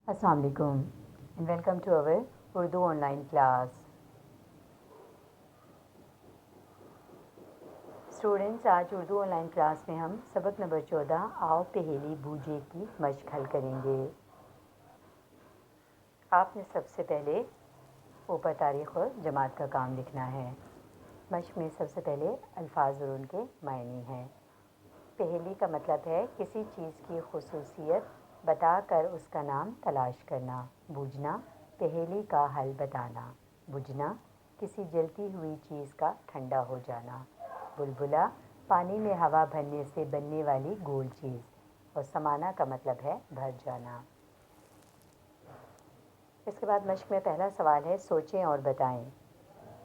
अस्सलाम वालेकुम and welcome to our Urdu online class. Students, आज उर्दू ऑनलाइन क्लास में हम सबक नंबर 14 आओ पहेली बूझे की मश्क हल करेंगे। आपने सबसे पहले ऊपर तारीख़ और जमात का काम लिखना है। मश्क में सबसे पहले अल्फाज और उनके मायने हैं। पहेली का मतलब है किसी चीज़ की खुसूसियत बताकर उसका नाम तलाश करना। बूझना, पहेली का हल बताना। बुझना, किसी जलती हुई चीज़ का ठंडा हो जाना। बुलबुला, पानी में हवा भरने से बनने वाली गोल चीज़। और समाना का मतलब है भर जाना। इसके बाद मश्क में पहला सवाल है, सोचें और बताएं।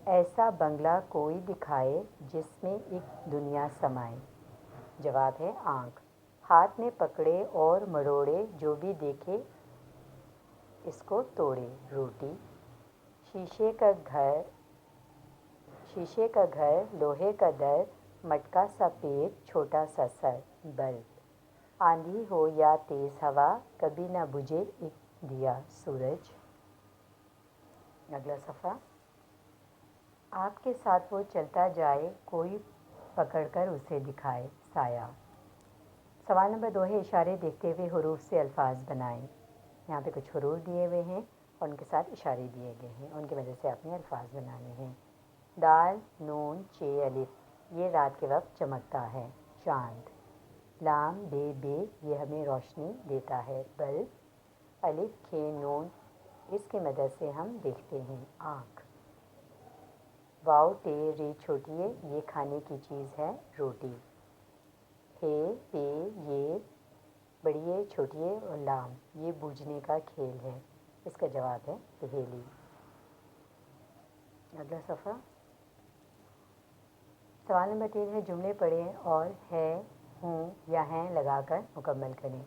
ऐसा बंगला कोई दिखाए जिसमें एक दुनिया समाए। जवाब है आँख। हाथ में पकड़े और मरोड़े, जो भी देखे इसको तोड़े। रोटी। शीशे का घर, लोहे का दर, मटका सा पेट, छोटा सा सर। बल्ब। आंधी हो या तेज़ हवा, कभी ना बुझे एक दिया। सूरज। अगला सफ़ा। आपके साथ वो चलता जाए, कोई पकड़कर उसे दिखाए। साया। सवाल नंबर 2 है, इशारे देखते हुए हुरूफ से अल्फाज बनाएं। यहाँ पे कुछ हुरूफ दिए हुए हैं और उनके साथ इशारे दिए गए हैं, उनकी वजह से आपने अल्फाज बनाने हैं। दाल, नून, चे, अलिफ, ये रात के वक्त चमकता है। चांद। लाम, बे, ये हमें रोशनी देता है। बल्ब। अलिफ, खे, नून, इसकी मदद से हम देखते हैं। आँख। वाव, टे, रे, छोटिए, ये खाने की चीज़ है। रोटी। हे, पे, ये, बड़िए, छोटिए, और लाम, ये बूझने का खेल है। इसका जवाब है पहेली। अगला सफ़ा। सवाल नंबर 3 है, जुमले पढ़ें और है, हूँ या हैं लगाकर मुकम्मल करें।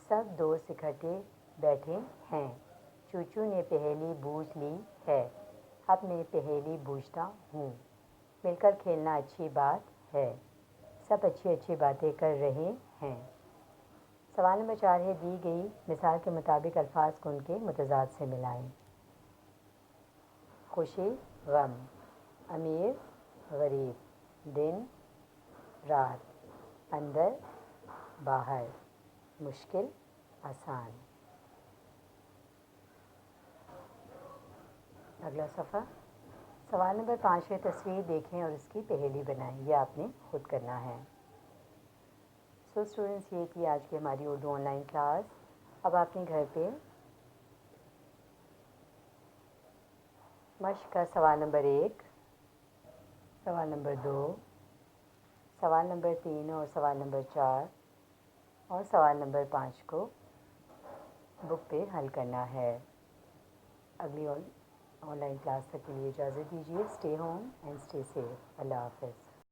सब दोस्त इकट्ठे बैठे हैं। चूचू ने पहेली बूझ ली है। अब मैं पहेली बूझता हूँ। मिलकर खेलना अच्छी बात है। सब अच्छी अच्छी बातें कर रहे हैं। सवाल नंबर 4 है, दी गई मिसाल के मुताबिक अल्फाज को उनके मुतज़ाद से मिलाएं। खुशी, गम, अमीर, गरीब, दिन, रात, अंदर, बाहर, मुश्किल, आसान। अगला सफ़ा। सवाल नंबर 5 है, तस्वीर देखें और इसकी पहेली बनाएं। यह आपने खुद करना है। सो स्टूडेंट्स, ये थी आज की हमारी उर्दू ऑनलाइन क्लास। अब आपने घर पे मश्क का सवाल नंबर 1, सवाल नंबर 2, सवाल नंबर 3 और सवाल नंबर 4 और सवाल नंबर 5 को बुक पे हल करना है। अगली ऑनलाइन क्लास तक के लिए इजाज़त दीजिए। Stay home and stay safe. Allah हाफ़िज़।